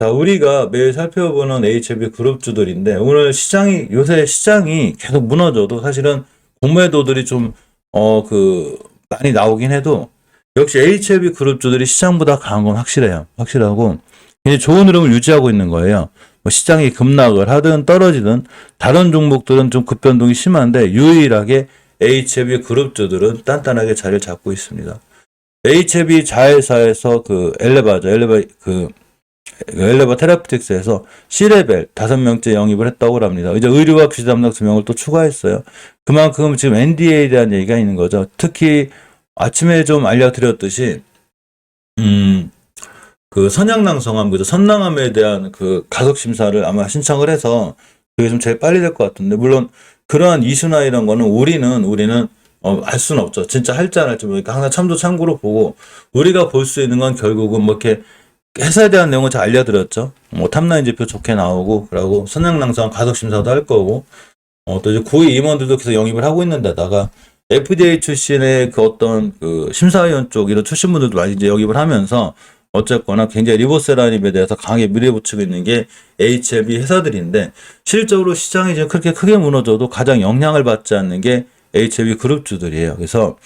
자, 우리가 매일 살펴보는 HLB 그룹주들인데, 오늘 요새 시장이 계속 무너져도 사실은 공매도들이 좀, 많이 나오긴 해도, 역시 HLB 그룹주들이 시장보다 강한 건 확실해요. 확실하고, 굉장히 좋은 흐름을 유지하고 있는 거예요. 뭐 시장이 급락을 하든 떨어지든, 다른 종목들은 좀 급변동이 심한데, 유일하게 HLB 그룹주들은 단단하게 자리를 잡고 있습니다. HLB 자회사에서 엘레바 테라피틱스에서 C레벨 5명째 영입을 했다고 합니다. 이제 의료와 규제 담당 2명을 또 추가했어요. 그만큼 지금 NDA에 대한 얘기가 있는 거죠. 특히 아침에 좀 알려드렸듯이 그 선양낭성암, 그죠? 선낭암에 대한 그 가석 심사를 아마 신청을 해서 그게 좀 제일 빨리 될 것 같은데, 물론 그러한 이슈나 이런 거는 우리는 알 수는 없죠. 진짜 할지 안 할지 모르니까 항상 참고로 보고, 우리가 볼 수 있는 건 결국은 뭐 이렇게 회사에 대한 내용을 잘 알려드렸죠. 뭐 탑라인 지표 좋게 나오고, 그러고 선양낭성 가석 심사도 할 거고, 또 이제 고위 임원들도 계속 영입을 하고 있는 데다가 FDA 출신의 그 어떤 그 심사위원 쪽 이런 출신분들도 많이 이제 영입을 하면서 어쨌거나 굉장히 리보세라닙에 대해서 강하게 밀어붙이고 있는 게 HLB 회사들인데, 실적으로 시장이 지금 그렇게 크게 무너져도 가장 영향을 받지 않는 게 HLB 그룹주들이에요. 그래서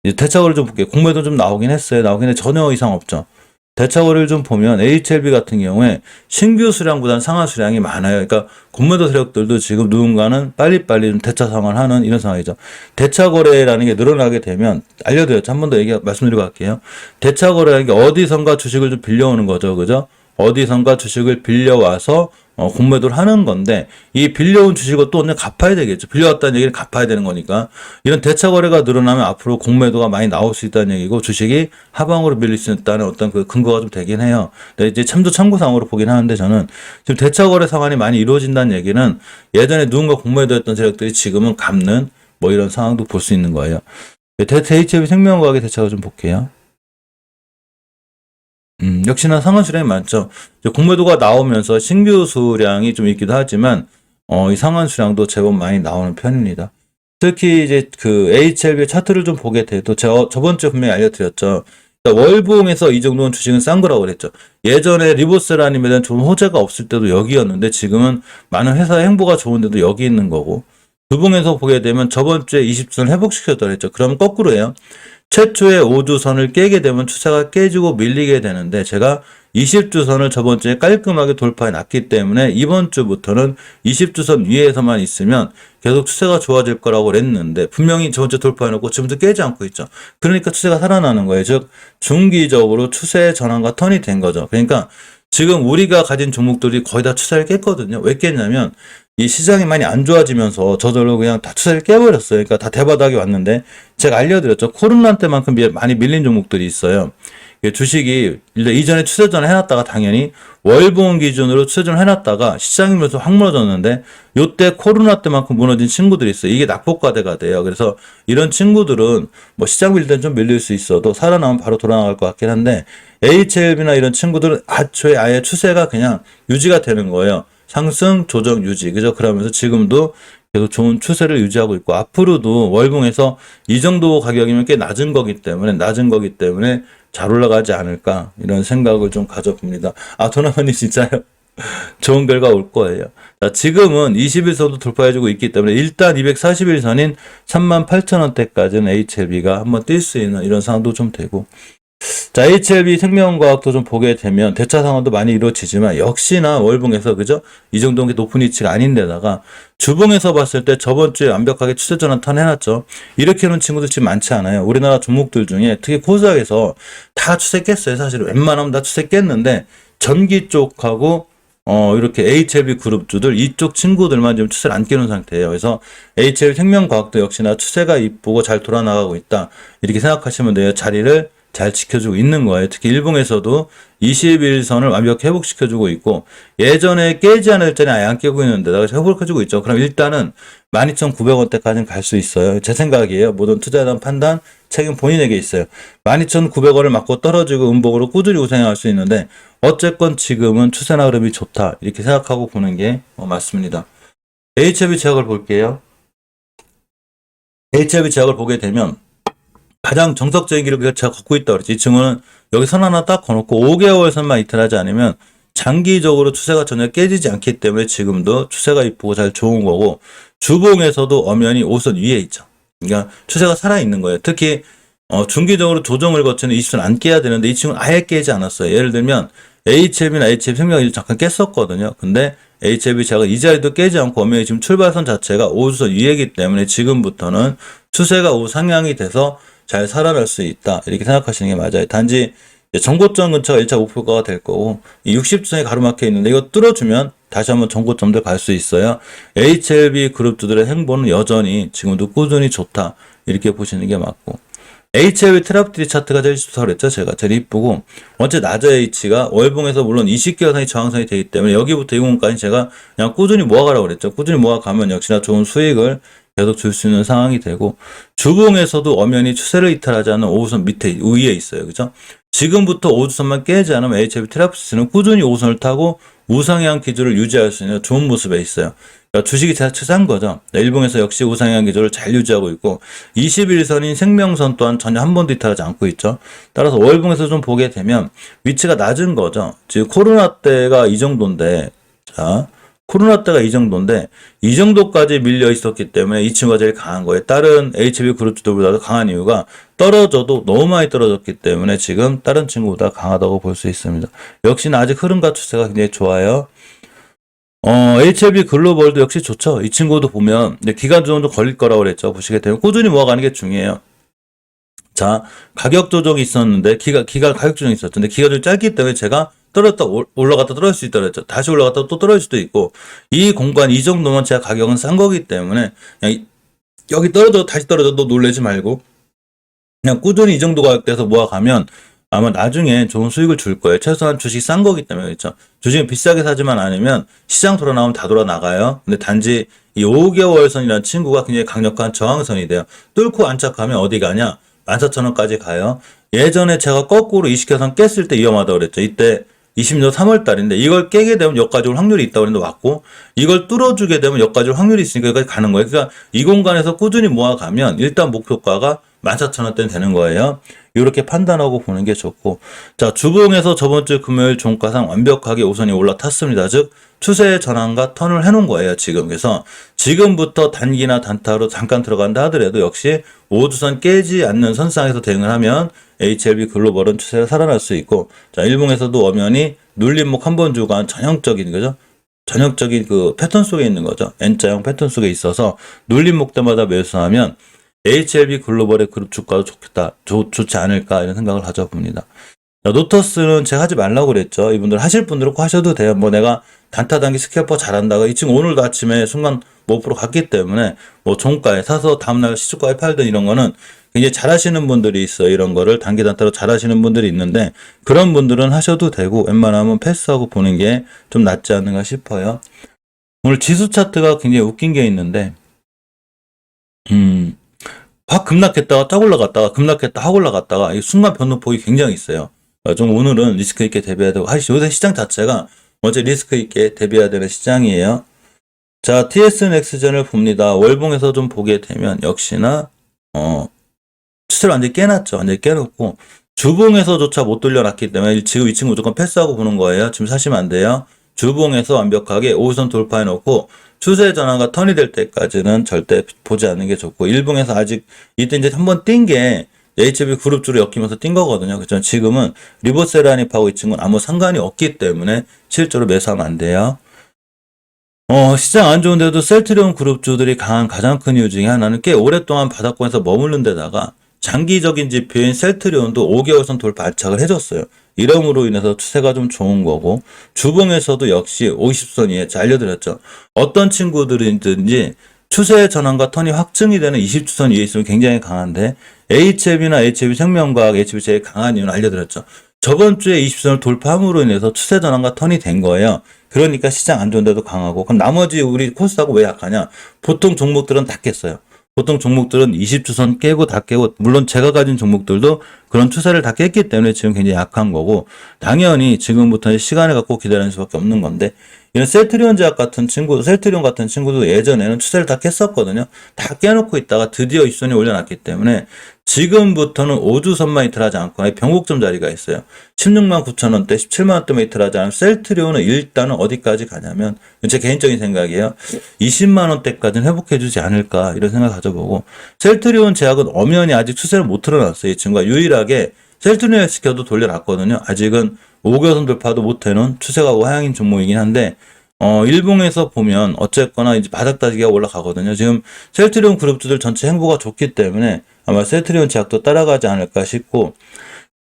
이제 대차거래를 좀 볼게요. 공매도 좀 나오긴 했어요. 나오긴 해 전혀 이상 없죠. 대차거래를 좀 보면 HLB 같은 경우에 신규 수량보다는 상하 수량이 많아요. 그러니까 공매도 세력들도 지금 누군가는 빨리빨리 좀 대차 상환을 하는 이런 상황이죠. 대차거래라는 게 늘어나게 되면 알려드렸죠. 한 번 더 말씀드리고 갈게요. 대차거래라는 게 어디선가 주식을 좀 빌려오는 거죠. 그죠? 어디선가 주식을 빌려와서 공매도를 하는 건데, 이 빌려온 주식을 또 언제 갚아야 되겠죠. 빌려왔다는 얘기를 갚아야 되는 거니까, 이런 대차 거래가 늘어나면 앞으로 공매도가 많이 나올 수 있다는 얘기고, 주식이 하방으로 밀릴 수 있다는 어떤 그 근거가 좀 되긴 해요. 근데 이제 참고상으로 보긴 하는데, 저는 지금 대차 거래 상황이 많이 이루어진다는 얘기는 예전에 누군가 공매도했던 세력들이 지금은 갚는 뭐 이런 상황도 볼 수 있는 거예요. HLB 생명과학의 대차가 좀 볼게요. 역시나 상한 수량이 많죠. 공매도가 나오면서 신규 수량이 좀 있기도 하지만, 이 상한 수량도 제법 많이 나오는 편입니다. 특히 이제 그 HLB 차트를 좀 보게 돼도 제가 저번 주에 분명히 알려드렸죠. 그러니까 월봉에서 이 정도는 주식은 싼 거라고 그랬죠. 예전에 리보세라님에 대한 좋은 호재가 없을 때도 여기였는데, 지금은 많은 회사의 행보가 좋은데도 여기 있는 거고, 두봉에서 보게 되면 저번 주에 20주선을 회복시켰다 그랬죠. 그러면 거꾸로예요. 최초의 5주선을 깨게 되면 추세가 깨지고 밀리게 되는데, 제가 20주선을 저번 주에 깔끔하게 돌파해 놨기 때문에 이번 주부터는 20주선 위에서만 있으면 계속 추세가 좋아질 거라고 그랬는데, 분명히 저번 주에 돌파해 놓고 지금도 깨지 않고 있죠. 그러니까 추세가 살아나는 거예요. 즉 중기적으로 추세 전환과 턴이 된 거죠. 그러니까 지금 우리가 가진 종목들이 거의 다 추세를 깼거든요. 왜 깼냐면 이 시장이 많이 안 좋아지면서 저절로 그냥 다 추세를 깨버렸어요. 그러니까 다 대바닥이 왔는데, 제가 알려드렸죠. 코로나 때만큼 많이 밀린 종목들이 있어요. 주식이 이전에 추세전을 해놨다가 당연히 월봉 기준으로 추세전을 해놨다가 시장이 면서 확 무너졌는데, 요때 코로나 때만큼 무너진 친구들이 있어요. 이게 낙폭과대가 돼요. 그래서 이런 친구들은 뭐 시장 밀릴 땐 좀 밀릴 수 있어도 살아나면 바로 돌아나갈 것 같긴 한데, HLB나 이런 친구들은 아초에 아예 추세가 그냥 유지가 되는 거예요. 상승, 조정, 유지. 그죠? 그러면서 지금도 계속 좋은 추세를 유지하고 있고, 앞으로도 월봉에서 이 정도 가격이면 꽤 낮은 거기 때문에 잘 올라가지 않을까, 이런 생각을 좀 가져봅니다. 도나머니 진짜요? 좋은 결과 올 거예요. 자, 지금은 21선도 돌파해주고 있기 때문에 일단 241선인 38,000원대까지는 HLB가 한번 뛸 수 있는 이런 상황도 좀 되고, 자, HLB 생명과학도 좀 보게 되면 대차 상황도 많이 이루어지지만, 역시나 월봉에서 그죠? 이 정도는 높은 위치가 아닌데다가 주봉에서 봤을 때 저번 주에 완벽하게 추세 전환 턴 해놨죠. 이렇게 하는 친구들 지금 많지 않아요. 우리나라 종목들 중에 특히 코스닥에서 다 추세 깼어요. 사실 웬만하면 다 추세 깼는데, 전기 쪽하고 이렇게 HLB 그룹주들 이쪽 친구들만 지금 추세를 안 깨는 상태예요. 그래서 HLB 생명과학도 역시나 추세가 이쁘고 잘 돌아나가고 있다, 이렇게 생각하시면 돼요. 자리를 잘 지켜주고 있는 거예요. 특히 일봉에서도 21선을 완벽히 회복시켜주고 있고, 예전에 깨지 않을 때는 아예 안 깨고 있는데 회복해주고 있죠. 그럼 일단은 12,900원대까지는 갈 수 있어요. 제 생각이에요. 모든 투자에 대한 판단, 책임 본인에게 있어요. 12,900원을 맞고 떨어지고 음봉으로 꾸준히 우상향할 수 있는데, 어쨌건 지금은 추세나 흐름이 좋다, 이렇게 생각하고 보는 게 맞습니다. HLB 제약을 볼게요. HLB 제약을 보게 되면 가장 정석적인 기록을 제가 걷고 있다고 그랬지. 이 친구는 여기 선 하나 딱 거놓고 5개월 선만 이탈하지 않으면 장기적으로 추세가 전혀 깨지지 않기 때문에 지금도 추세가 이쁘고 잘 좋은 거고, 주봉에서도 엄연히 5선 위에 있죠. 그러니까 추세가 살아있는 거예요. 특히 중기적으로 조정을 거치는 20선 안 깨야 되는데 이 친구는 아예 깨지 않았어요. 예를 들면 HLB나 HLB 생명이 잠깐 깼었거든요. 근데 HLB 제가 이 자리도 깨지 않고 엄연히 지금 출발선 자체가 5주선 위에기 때문에 지금부터는 추세가 우상향이 돼서 잘 살아날 수 있다. 이렇게 생각하시는 게 맞아요. 단지 정고점 근처가 1차 목표가가 될 거고, 이 60선이 가로막혀 있는데 이거 뚫어주면 다시 한번 정고점들 갈 수 있어요. HLB 그룹주들의 행보는 여전히 지금도 꾸준히 좋다. 이렇게 보시는 게 맞고, HLB 트랍디리 차트가 제일 좋다고 그랬죠. 제일 이쁘고, 원체 낮은 H가 월봉에서 물론 20개선이 저항선이 되기 때문에 여기부터 이 부분까지 제가 그냥 꾸준히 모아가라고 그랬죠. 꾸준히 모아가면 역시나 좋은 수익을 계속 줄 수 있는 상황이 되고, 주봉에서도 엄연히 추세를 이탈하지 않는 5선 밑에 위에 있어요. 그죠? 지금부터 5주선만 깨지 않으면 HLB 트랍디리는 꾸준히 5선을 타고 우상향 기조를 유지할 수 있는 좋은 모습에 있어요. 그러니까 주식이 추세한 거죠. 일봉에서 역시 우상향 기조를 잘 유지하고 있고, 21선인 생명선 또한 전혀 한 번도 이탈하지 않고 있죠. 따라서 월봉에서 좀 보게 되면 위치가 낮은 거죠. 지금 코로나 때가 이 정도인데, 이 정도까지 밀려 있었기 때문에 이 친구가 제일 강한 거예요. 다른 HB 그룹주들보다도 강한 이유가 떨어져도 너무 많이 떨어졌기 때문에 지금 다른 친구보다 강하다고 볼 수 있습니다. 역시나 아직 흐름과 추세가 굉장히 좋아요. HLB 글로벌도 역시 좋죠. 이 친구도 보면 기간 조정도 걸릴 거라고 그랬죠. 보시게 되면 꾸준히 모아가는 게 중요해요. 자, 가격 조정이 있었는데 기간 가격 조정이 있었죠. 근데 기간 조정이 짧기 때문에 제가 떨어졌다 올라갔다 떨어질 수 있다 그랬죠. 다시 올라갔다 또 떨어질 수도 있고, 이 공간 이 정도면 제가 가격은 싼 거기 때문에 그냥 여기 떨어져 다시 떨어져도 놀라지 말고 그냥 꾸준히 이 정도 가격대에서 모아가면 아마 나중에 좋은 수익을 줄 거예요. 최소한 주식 싼 거기 때문에. 그렇죠. 주식은 비싸게 사지만 않으면 시장 돌아 나오면 다 돌아 나가요. 근데 단지 이 5개월 선이라는 친구가 굉장히 강력한 저항선이 돼요. 뚫고 안착하면 어디 가냐? 14,000원까지 가요. 예전에 제가 거꾸로 20개선 깼을 때 위험하다고 그랬죠. 이때 20년 3월 달인데 이걸 깨게 되면 여기까지 올 확률이 있다고 그랬는데 왔고, 이걸 뚫어주게 되면 여기까지 올 확률이 있으니까 여기까지 가는 거예요. 그러니까 이 공간에서 꾸준히 모아가면 일단 목표가가 14,000원대는 되는 거예요. 이렇게 판단하고 보는 게 좋고, 자, 주봉에서 저번 주 금요일 종가상 완벽하게 5선이 올라탔습니다. 즉 추세의 전환과 턴을 해놓은 거예요, 지금. 그래서 지금부터 단기나 단타로 잠깐 들어간다 하더라도 역시 5주선 깨지 않는 선상에서 대응을 하면 HLB 글로벌은 추세가 살아날 수 있고, 자, 일봉에서도 엄연히 눌림목 한 번 주간 전형적인 거죠. 전형적인 그 패턴 속에 있는 거죠. N자형 패턴 속에 있어서 눌림목 때마다 매수하면 HLB 글로벌의 그룹 주가도 좋겠다, 좋지 않을까 이런 생각을 가져봅니다. 노터스는 제가 하지 말라고 그랬죠. 이분들 하실 분들은 꼭 하셔도 돼요. 뭐 내가 단타 단기 스캘퍼 잘한다고, 이 친구 오늘도 아침에 순간 5% 갔기 때문에 뭐 종가에 사서 다음날 시초가에 팔든 이런 거는 굉장히 잘하시는 분들이 있어요. 이런 거를 단기 단타로 잘하시는 분들이 있는데 그런 분들은 하셔도 되고 웬만하면 패스하고 보는 게 좀 낫지 않는가 싶어요. 오늘 지수 차트가 굉장히 웃긴 게 있는데 확 급락했다가 딱 올라갔다가 급락했다 확 올라갔다가 이 순간 변동폭이 굉장히 있어요. 좀 오늘은 리스크 있게 대비해야 되고, 요새 시장 자체가 먼저 리스크 있게 대비해야 되는 시장이에요. 자, TSNX전을 봅니다. 월봉에서 좀 보게 되면 역시나 추세를 완전히 깨놨죠. 완전히 깨놓고 주봉에서조차 못 돌려놨기 때문에 지금 이 친구 무조건 패스하고 보는 거예요. 지금 사시면 안 돼요. 주봉에서 완벽하게 5선 돌파해놓고 추세 전환과 턴이 될 때까지는 절대 보지 않는 게 좋고, 일봉에서 아직 이때 이제 한번 뛴 게 HB 그룹주로 엮이면서 뛴 거거든요. 그렇죠. 지금은 리버스 라인입하고 이 친구는 아무 상관이 없기 때문에 실제로 매수하면 안 돼요. 시장 안 좋은데도 셀트리온 그룹주들이 강한 가장 큰 이유 중에 하나는 꽤 오랫동안 바닥권에서 머무른 데다가 장기적인 지표인 셀트리온도 5개월선 돌파 안착을 해줬어요. 이름으로 인해서 추세가 좀 좋은 거고, 주봉에서도 역시 50선 위에 알려드렸죠. 어떤 친구들이든지 추세의 전환과 턴이 확증이 되는 20주선 위에 있으면 굉장히 강한데, HLB나 HLB 생명과학, HLB 제일 강한 이유는 알려드렸죠. 저번 주에 20선을 돌파함으로 인해서 추세 전환과 턴이 된 거예요. 그러니까 시장 안 좋은데도 강하고, 그럼 나머지 우리 코스닥은 왜 약하냐? 보통 종목들은 다 깼어요. 보통 종목들은 20주선 깨고 다 깨고, 물론 제가 가진 종목들도 그런 추세를 다 깼기 때문에 지금 굉장히 약한 거고, 당연히 지금부터는 시간을 갖고 기다리는 수밖에 없는 건데, 이런 셀트리온 같은 친구도 예전에는 추세를 다 깼었거든요. 다 깨놓고 있다가 드디어 20선이 올려놨기 때문에 지금부터는 5주선만 이틀하지 않고 변곡점 자리가 있어요. 16만 9천 원대, 17만 원대만 이틀하지 않으면 셀트리온은 일단은 어디까지 가냐면 제 개인적인 생각이에요. 20만 원대까지는 회복해주지 않을까 이런 생각 가져보고 셀트리온 제약은 엄연히 아직 추세를 못 틀어놨어요. 이 친구가 유일하게 셀트리온 헬스케어도 돌려놨거든요. 아직은 5개선 돌파도 못해놓은 추세가 하향인 종목이긴 한데 일봉에서 보면 어쨌거나 이제 바닥 다지기가 올라가거든요. 지금 셀트리온 그룹주들 전체 행보가 좋기 때문에 아마 셀트리온 제약도 따라가지 않을까 싶고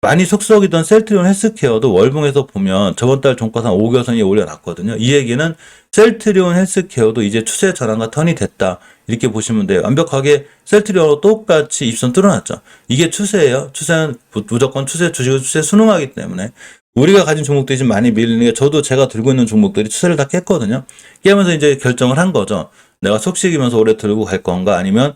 많이 속썩이던 셀트리온 헬스케어도 월봉에서 보면 저번 달 종가상 5개선이 올려놨거든요. 이 얘기는 셀트리온 헬스케어도 이제 추세 전환과 턴이 됐다. 이렇게 보시면 돼요. 완벽하게 셀트리온하고 똑같이 입선 뚫어놨죠. 이게 추세예요. 추세는 무조건 추세, 주식은 추세 순응하기 때문에 우리가 가진 종목들이 좀 많이 밀리는 게 저도 제가 들고 있는 종목들이 추세를 다 깼거든요. 깨면서 이제 결정을 한 거죠. 내가 속식이면서 오래 들고 갈 건가 아니면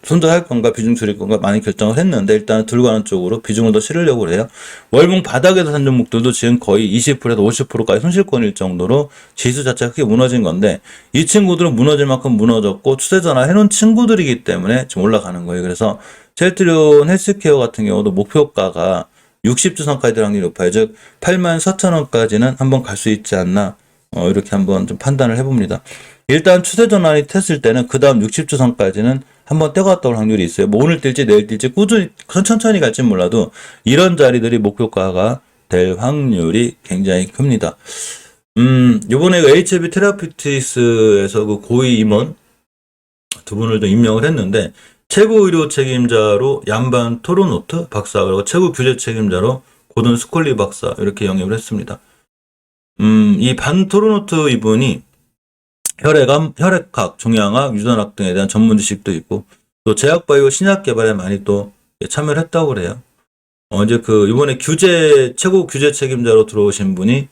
손절할 건가 비중 줄일 건가 많이 결정을 했는데 일단 들고 가는 쪽으로 비중을 더 실으려고 그래요. 월봉 바닥에서 산 종목들도 지금 거의 20%에서 50%까지 손실권일 정도로 지수 자체가 크게 무너진 건데 이 친구들은 무너질 만큼 무너졌고 추세 전환 해놓은 친구들이기 때문에 지금 올라가는 거예요. 그래서 셀트리온 헬스케어 같은 경우도 목표가가 60주 선까지 들 확률이 높아요. 즉 84,000원까지는 한번 갈 수 있지 않나 이렇게 한번 좀 판단을 해봅니다. 일단 추세 전환이 됐을 때는 그 다음 60주 선까지는 한번 떼갔다 올 확률이 있어요. 뭐 오늘 뛸지 내일 뛸지 꾸준히 천천히 갈지 몰라도 이런 자리들이 목표가가 될 확률이 굉장히 큽니다. 요번에 HLB 테라피티스에서 그 고위 임원 두 분을 좀 임명을 했는데 최고 의료 책임자로 얀반 토로노트 박사, 그리고 최고 규제 책임자로 고든 스콜리 박사 이렇게 영입을 했습니다. 이 반 토로노트 이분이 혈액학, 종양학, 유전학 등에 대한 전문 지식도 있고 또 제약바이오 신약 개발에 많이 또 참여를 했다고 그래요. 이제 이번에 최고 규제 책임자로 들어오신 분이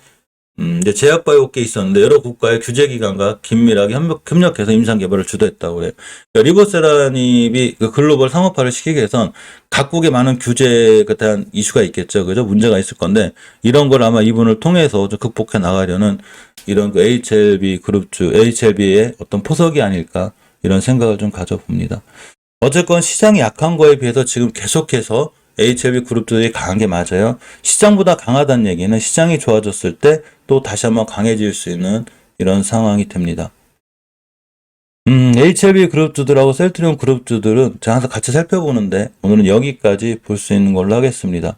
이제 제약바이오업계에 있었는데 여러 국가의 규제기관과 긴밀하게 협력해서 임상 개발을 주도했다고 그래요. 그러니까 리보세라닙이 글로벌 상업화를 시키기 위해선 각국의 많은 규제에 대한 이슈가 있겠죠. 그죠? 문제가 있을 건데 이런 걸 아마 이분을 통해서 좀 극복해 나가려는 이런 HLB 그룹주, HLB의 어떤 포석이 아닐까 이런 생각을 좀 가져봅니다. 어쨌건 시장이 약한 거에 비해서 지금 계속해서 HLB 그룹들이 강한 게 맞아요. 시장보다 강하다는 얘기는 시장이 좋아졌을 때 또 다시 한번 강해질 수 있는 이런 상황이 됩니다. HLB 그룹주들하고 셀트리온 그룹주들은 제가 항상 같이 살펴보는데 오늘은 여기까지 볼 수 있는 걸로 하겠습니다.